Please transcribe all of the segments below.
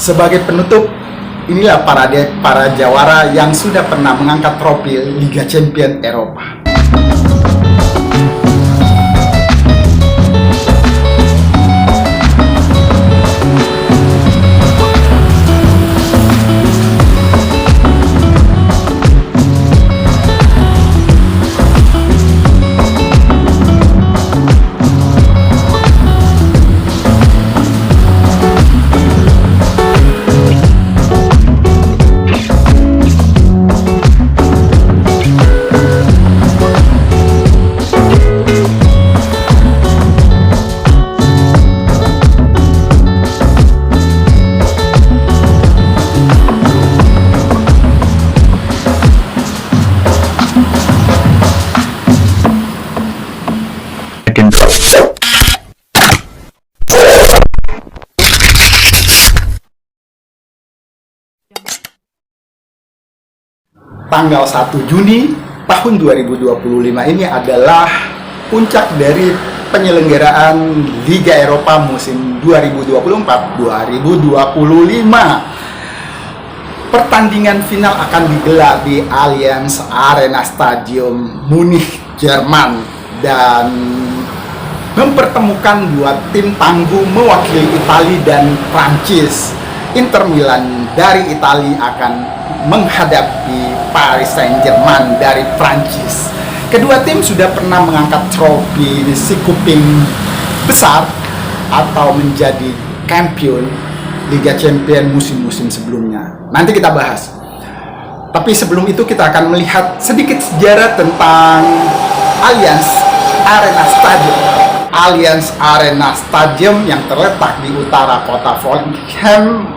Sebagai penutup, inilah para jawara yang sudah pernah mengangkat trofi Liga Champions Eropa. Tanggal 1 Juni tahun 2025 ini adalah puncak dari penyelenggaraan Liga Eropa musim 2024-2025. Pertandingan final akan digelar di Allianz Arena Stadium Munich, Jerman, dan mempertemukan dua tim tangguh mewakili Italia dan Prancis. Inter Milan dari Italia akan menghadapi Paris Saint-Germain dari Prancis. Kedua tim sudah pernah mengangkat trofi si kuping besar atau menjadi kampion Liga Champions musim-musim sebelumnya. Nanti kita bahas. Tapi sebelum itu kita akan melihat sedikit sejarah tentang Allianz Arena Stadium. Allianz Arena Stadium yang terletak di utara kota Volkheim,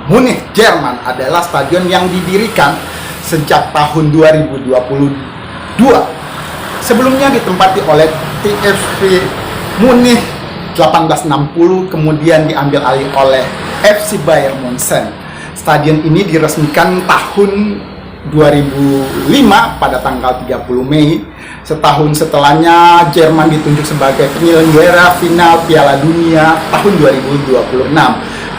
Munich, Jerman adalah stadion yang didirikan sejak tahun 2022. Sebelumnya ditempati oleh TFV Munich 1860, kemudian diambil alih oleh FC Bayern Munchen. Stadion ini diresmikan tahun 2005 pada tanggal 30 Mei. Setahun setelahnya Jerman ditunjuk sebagai penyelenggara final Piala Dunia tahun 2026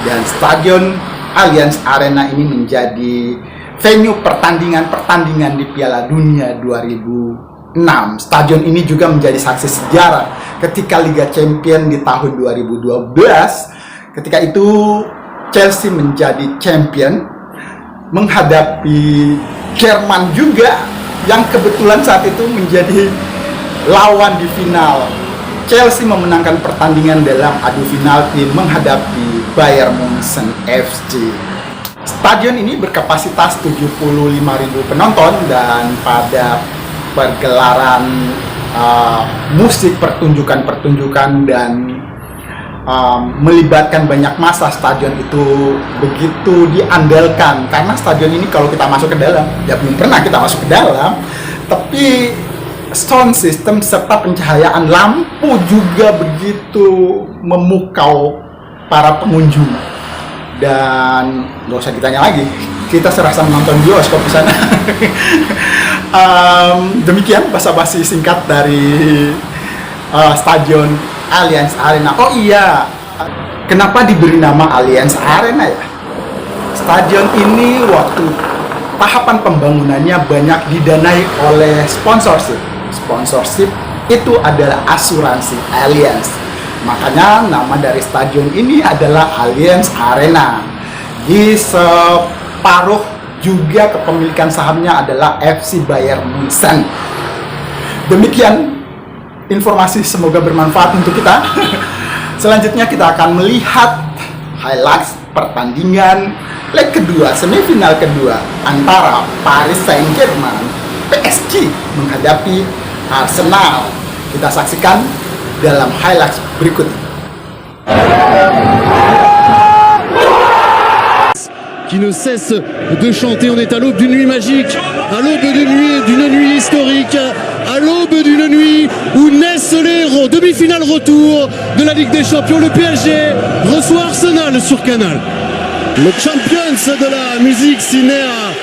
dan Stadion Allianz Arena ini menjadi venue pertandingan di Piala Dunia 2006. Stadion ini juga menjadi saksi sejarah ketika Liga Champions di tahun 2012. Ketika itu Chelsea menjadi champion menghadapi Jerman juga yang kebetulan saat itu menjadi lawan di final. Chelsea memenangkan pertandingan dalam adu penalti menghadapi Bayern Munchen FC. Stadion ini berkapasitas 75.000 penonton dan pada pergelaran musik, pertunjukan dan melibatkan banyak massa, stadion itu begitu diandalkan karena stadion ini kalau kita masuk ke dalam, ya belum pernah kita masuk ke dalam, tapi sound system serta pencahayaan lampu juga begitu memukau para pengunjung. Dan nggak usah ditanya lagi, kita serasa menonton bioskop di sana. Demikian basa-basi singkat dari Stadion Allianz Arena. Oh iya, kenapa diberi nama Allianz Arena ya? Stadion ini waktu tahapan pembangunannya banyak didanai oleh sponsorship. Sponsorship itu adalah asuransi Allianz. Makanya nama dari stadion ini adalah Allianz Arena. Di separuh juga kepemilikan sahamnya adalah FC Bayern Munchen. Demikian informasi, semoga bermanfaat untuk kita. Selanjutnya kita akan melihat highlights pertandingan leg kedua, semifinal kedua antara Paris Saint-Germain PSG menghadapi Arsenal. Kita saksikan dalam highlights berikut. Qui ne cesse de chanter. On est à l'aube d'une nuit magique, à l'aube d'une nuit historique, à l'aube d'une nuit où naissent les demi-finales retour de la Ligue des Champions. Le PSG reçoit Arsenal sur Canal. Le Champions de la musique s'y met à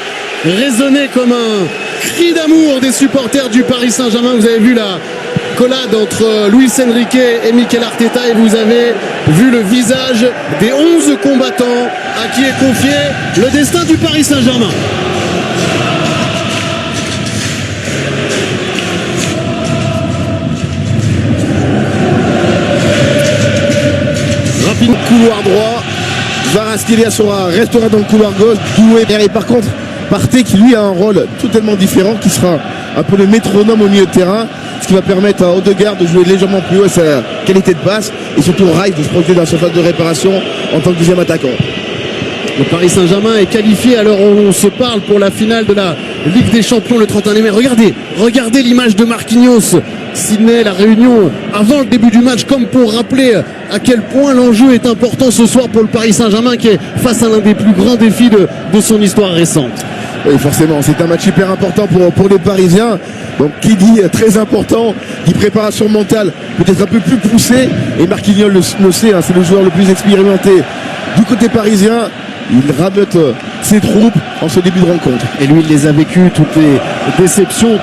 résonner comme un cri d'amour des supporters du Paris Saint-Germain. Vous avez vu accolade entre Luis Enrique et Mikel Arteta et vous avez vu le visage des 11 combattants à qui est confié le destin du Paris Saint-Germain. Rapide couloir droit. Kvaratskhelia restera dans le couloir gauche. Doué. Et par contre, Partey qui lui a un rôle totalement différent, qui sera un peu le métronome au milieu de terrain, ce qui va permettre à Odegaard de jouer légèrement plus haut à sa qualité de passe et surtout Rice de se projeter dans la surface de réparation en tant que deuxième attaquant. Le Paris Saint-Germain est qualifié alors on se parle pour la finale de la Ligue des Champions le 31 mai. Regardez l'image de Marquinhos. Sydney, la réunion avant le début du match, comme pour rappeler à quel point l'enjeu est important ce soir pour le Paris Saint-Germain qui est face à l'un des plus grands défis de son histoire récente. Oui, forcément, c'est un match hyper important pour les Parisiens. Donc, qui dit très important, dit préparation mentale peut-être un peu plus poussée. Et Marquinhos le sait, hein, c'est le joueur le plus expérimenté du côté parisien. Il rabote ses troupes en ce début de rencontre. Et lui, il les a vécues, toutes les déceptions,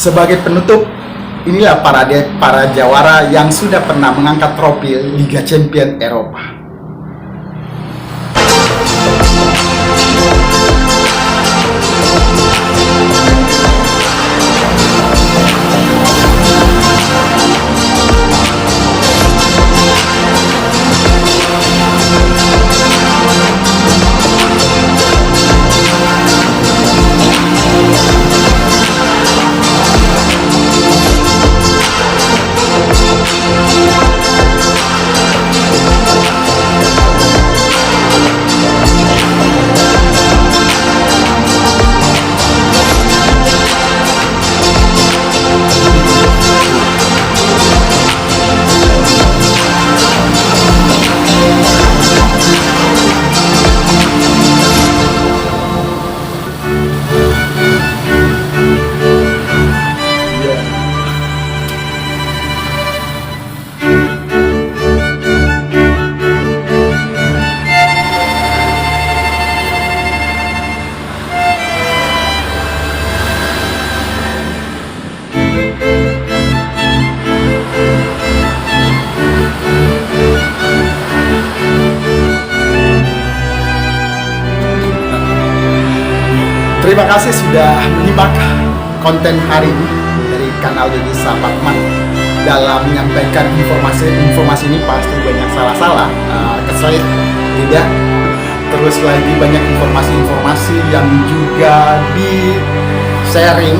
Sebagai penutup, inilah para jawara yang sudah pernah mengangkat trofi Liga Champions Eropa. Terima kasih sudah menyimak konten hari ini dari kanal Deddy Sapatman. Dalam menyampaikan informasi ini pasti banyak salah-salah, kesulitan tidak. Terus lagi banyak informasi yang juga di-sharing,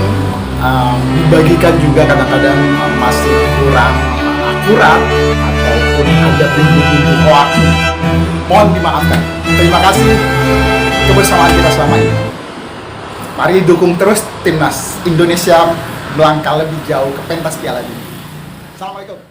dibagikan juga kadang-kadang masih kurang akurat ataupun ada bintu-bintu hoax. Mohon dimaafkan. Terima kasih kebersamaan kita selama ini. Mari dukung terus timnas Indonesia melangkah lebih jauh ke pentas Piala Dunia. Assalamualaikum.